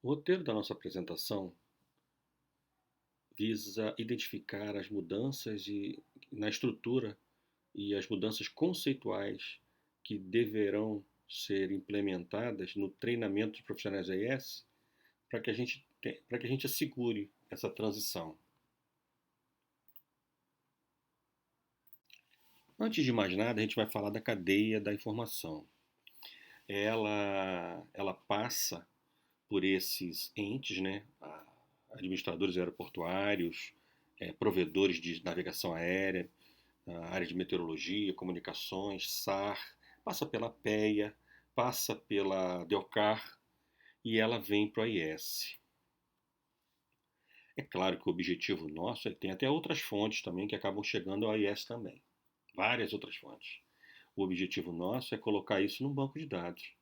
O roteiro da nossa apresentação visa identificar as mudanças na estrutura e as mudanças conceituais que deverão ser implementadas no treinamento de profissionais AIS para que a gente assegure essa transição. Antes de mais nada, a gente vai falar da cadeia da informação. Ela passa por esses entes, né? Administradores aeroportuários, provedores de navegação aérea, a área de meteorologia, comunicações, SAR, passa pela PEA, passa pela DEOCAR e ela vem para o AIS. É claro que o objetivo nosso tem até outras fontes também que acabam chegando ao AIS também, várias outras fontes. O objetivo nosso é colocar isso num banco de dados.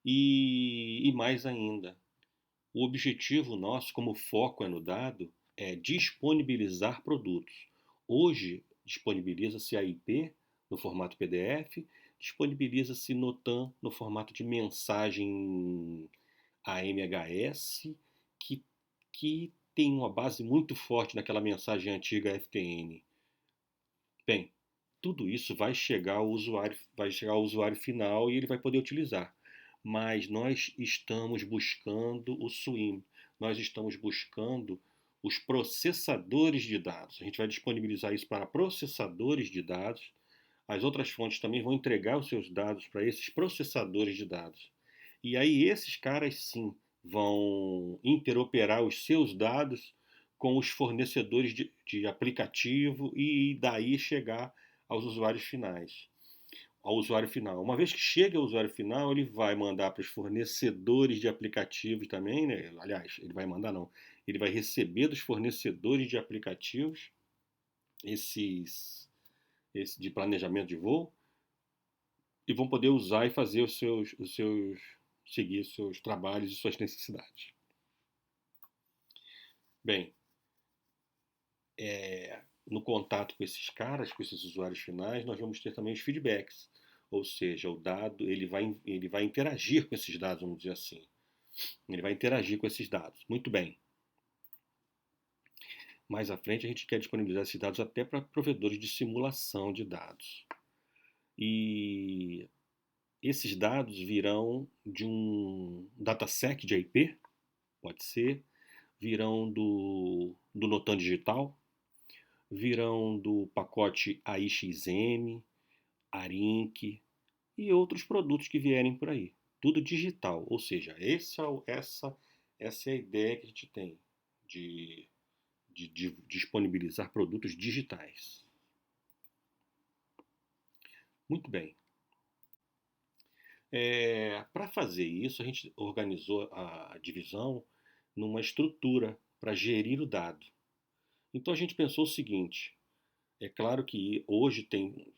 E mais ainda, o objetivo nosso, como foco é no dado, é disponibilizar produtos. Hoje, disponibiliza-se a IP no formato PDF, disponibiliza-se Notan no formato de mensagem AMHS, que, que tem uma base muito forte naquela mensagem antiga FTN. Bem, tudo isso vai chegar ao usuário final e ele vai poder utilizar. Mas nós estamos buscando o SWIM, nós estamos buscando os processadores de dados. A gente vai disponibilizar isso para processadores de dados. As outras fontes também vão entregar os seus dados para esses processadores de dados. E aí esses caras sim vão interoperar os seus dados com os fornecedores de aplicativo e daí chegar aos usuários finais. Ao usuário final. Uma vez que chega ao usuário final, ele vai mandar para os fornecedores de aplicativos também, né? Aliás, ele vai mandar não. Ele vai receber dos fornecedores de aplicativos esse de planejamento de voo e vão poder usar e fazer seguir os seus trabalhos e suas necessidades. Bem, no contato com esses caras, com esses usuários finais, nós vamos ter também os feedbacks. Ou seja, o dado ele vai interagir com esses dados, vamos dizer assim. Ele vai interagir com esses dados. Muito bem. Mais à frente, a gente quer disponibilizar esses dados até para provedores de simulação de dados. E esses dados virão de um datasec de IP, pode ser, virão do Notan Digital, virão do pacote AIXM, Arink e outros produtos que vierem por aí. Tudo digital, ou seja, essa é a ideia que a gente tem de disponibilizar produtos digitais. Muito bem. Para fazer isso, a gente organizou a divisão numa estrutura para gerir o dado. Então a gente pensou o seguinte: é claro que hoje tem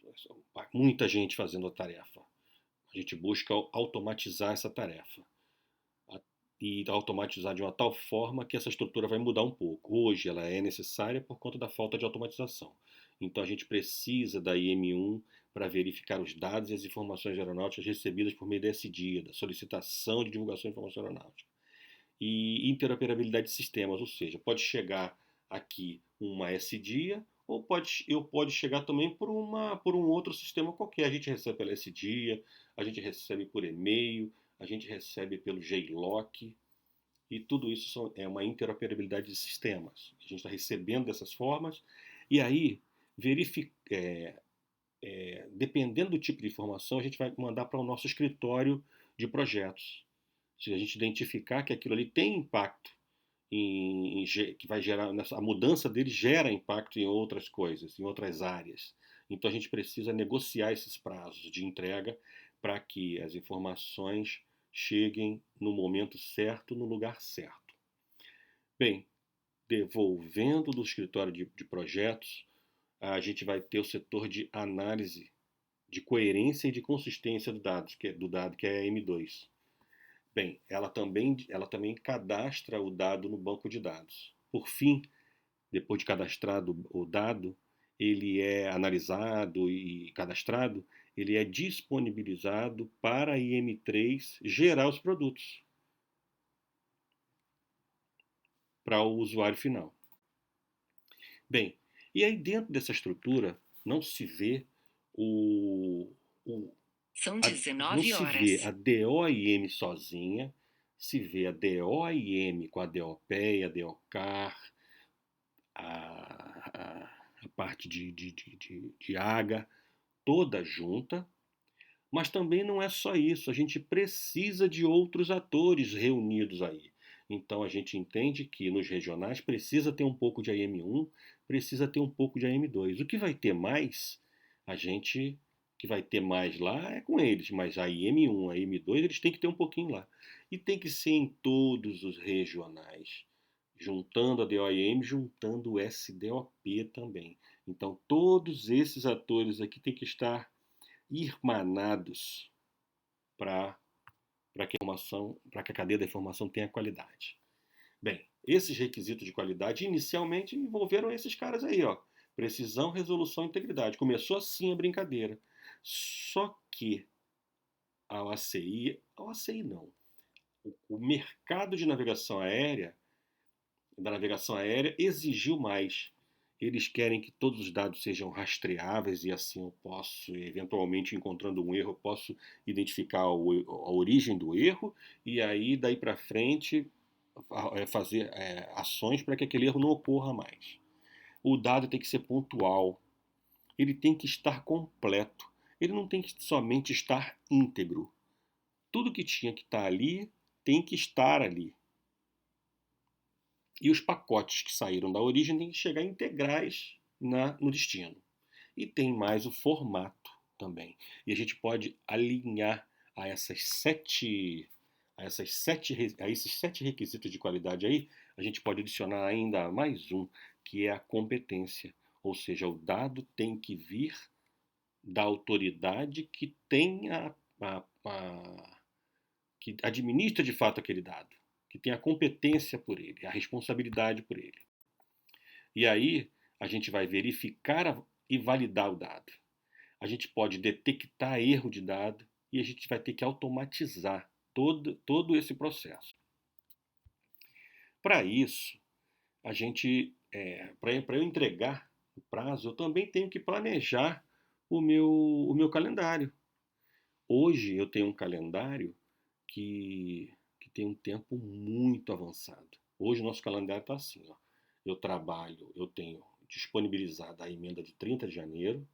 muita gente fazendo a tarefa. A gente busca automatizar essa tarefa e automatizar de uma tal forma que essa estrutura vai mudar um pouco. Hoje ela é necessária por conta da falta de automatização. Então a gente precisa da IM1 para verificar os dados e as informações aeronáuticas recebidas por meio da SDIA, da solicitação de divulgação de informação aeronáutica. E interoperabilidade de sistemas, ou seja, pode chegar aqui uma SDIA ou pode chegar também por um outro sistema qualquer. A gente recebe pela SDIA, a gente recebe por e-mail, a gente recebe pelo JLock, e tudo isso é uma interoperabilidade de sistemas. A gente está recebendo dessas formas, e aí, dependendo do tipo de informação, a gente vai mandar para o nosso escritório de projetos. Se a gente identificar que aquilo ali tem impacto, que vai gerar, a mudança dele gera impacto em outras coisas, em outras áreas. Então a gente precisa negociar esses prazos de entrega para que as informações cheguem no momento certo, no lugar certo. Bem, devolvendo do escritório de projetos, a gente vai ter o setor de análise de coerência e de consistência do dado, que é a M2. Bem, ela também cadastra o dado no banco de dados. Por fim, depois de cadastrado o dado, ele é analisado e cadastrado, ele é disponibilizado para a IM3 gerar os produtos. para o usuário final. Bem, e aí dentro dessa estrutura não se vê São não 19 se vê horas. a DOIM sozinha, se vê a DOIM com a DOPE, a DOCAR, a parte de AGA, toda junta, mas também não é só isso, a gente precisa de outros atores reunidos aí. Então a gente entende que nos regionais precisa ter um pouco de AM1, precisa ter um pouco de AM2. O que vai ter mais, a gente que vai ter mais lá é com eles, mas a AM1, a AM2, eles têm que ter um pouquinho lá. E tem que ser em todos os regionais, juntando a DOIM, juntando o SDOP também. Então todos esses atores aqui têm que estar irmanados para que a cadeia da informação tenha qualidade. Bem, esses requisitos de qualidade inicialmente envolveram esses caras aí, ó. Precisão, resolução e integridade. Começou assim a brincadeira. Só que ao ACI não. O mercado de navegação aérea, da navegação aérea, exigiu mais. Eles querem que todos os dados sejam rastreáveis e assim eu posso, eventualmente encontrando um erro, eu posso identificar a origem do erro e aí daí para frente fazer ações para que aquele erro não ocorra mais. O dado tem que ser pontual, ele tem que estar completo, ele não tem que somente estar íntegro. Tudo que tinha que estar ali tem que estar ali. E os pacotes que saíram da origem têm que chegar integrais no destino. E tem mais o formato também. E a gente pode alinhar a esses sete requisitos de qualidade aí, a gente pode adicionar ainda mais um, que é a competência. Ou seja, o dado tem que vir da autoridade que tem que administra de fato aquele dado, que tem a competência por ele, a responsabilidade por ele. E aí a gente vai verificar e validar o dado. A gente pode detectar erro de dado e a gente vai ter que automatizar todo esse processo. Para isso, para eu entregar o prazo, eu também tenho que planejar o meu calendário. Hoje eu tenho um calendário que tem um tempo muito avançado. Hoje o nosso calendário está assim, ó. Eu tenho disponibilizada a emenda de 30 de janeiro,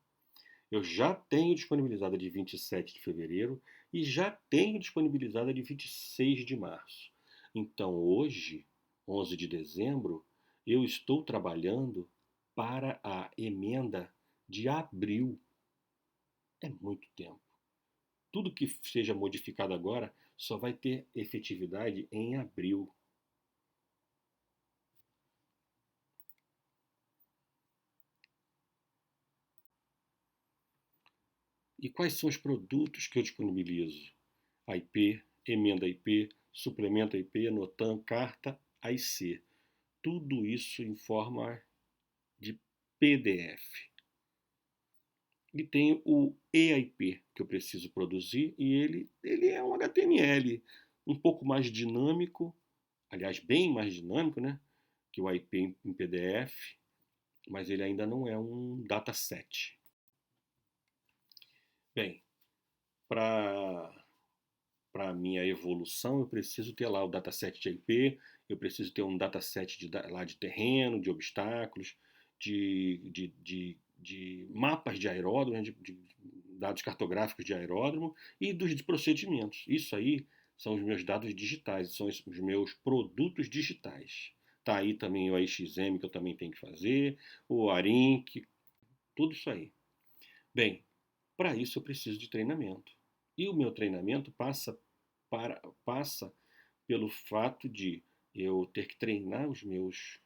eu já tenho disponibilizada de 27 de fevereiro e já tenho disponibilizada de 26 de março. Então hoje, 11 de dezembro, eu estou trabalhando para a emenda de abril. É muito tempo. Tudo que seja modificado agora só vai ter efetividade em abril. E quais são os produtos que eu disponibilizo? IP, emenda IP, suplemento IP, NOTAM, carta, AIC. Tudo isso em forma de PDF. E tem o EIP que eu preciso produzir e ele é um HTML um pouco mais dinâmico, aliás, bem mais dinâmico, né? Que o IP em PDF, mas ele ainda não é um dataset. Bem, para a minha evolução, eu preciso ter lá o dataset de IP, eu preciso ter um dataset lá de terreno, de obstáculos, de mapas de aeródromo, né, de dados cartográficos de aeródromo e dos procedimentos. Isso aí são os meus dados digitais, são os meus produtos digitais. Tá aí também o AXM que eu também tenho que fazer, o ARINC, tudo isso aí. Bem, para isso eu preciso de treinamento. E o meu treinamento passa pelo fato de eu ter que treinar os meus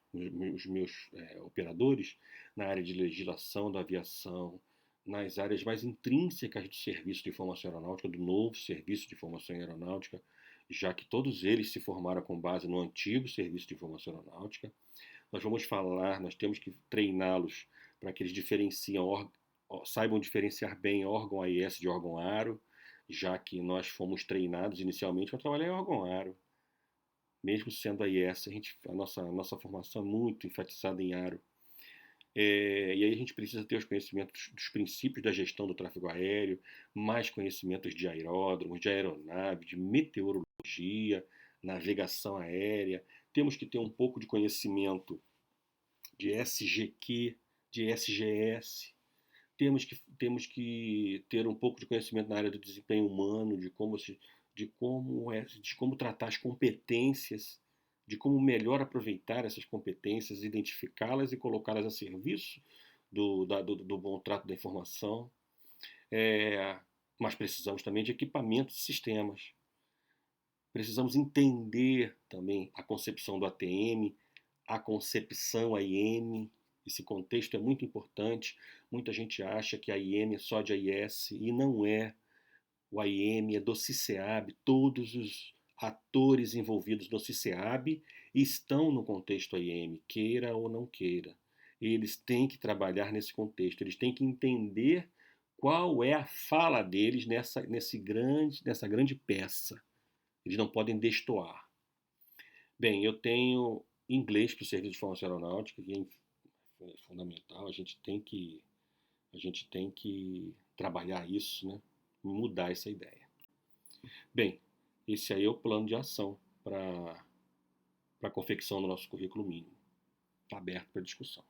operadores na área de legislação da aviação, nas áreas mais intrínsecas do serviço de informação aeronáutica, do novo serviço de informação aeronáutica, já que todos eles se formaram com base no antigo serviço de informação aeronáutica. Nós temos que treiná-los para que eles saibam diferenciar bem órgão AIS de órgão aro, já que nós fomos treinados inicialmente para trabalhar em órgão aro. mesmo sendo a IES, a nossa formação é muito enfatizada em aro. E aí a gente precisa ter os conhecimentos dos princípios da gestão do tráfego aéreo, mais conhecimentos de aeródromos, de aeronave, de meteorologia, navegação aérea. Temos que ter um pouco de conhecimento de SGQ, de SGS. Temos que ter um pouco de conhecimento na área do desempenho humano, de como tratar as competências, de como melhor aproveitar essas competências, identificá-las e colocá-las a serviço do bom trato da informação. É, mas precisamos também de equipamentos e sistemas. Precisamos entender também a concepção do ATM, a concepção AIM. Esse contexto é muito importante. Muita gente acha que a IM é só de AIS e não é. O AIM é do CICEAB. Todos os atores envolvidos no CICEAB estão no contexto AIM, queira ou não queira. Eles têm que trabalhar nesse contexto, eles têm que entender qual é a fala deles nessa grande peça. Eles não podem destoar. Bem, eu tenho inglês para o Serviço de Formação Aeronáutica, que é fundamental. A gente tem que trabalhar isso, né? Mudar essa ideia. Bem, esse aí é o plano de ação para a confecção do nosso currículo mínimo. Está aberto para discussão.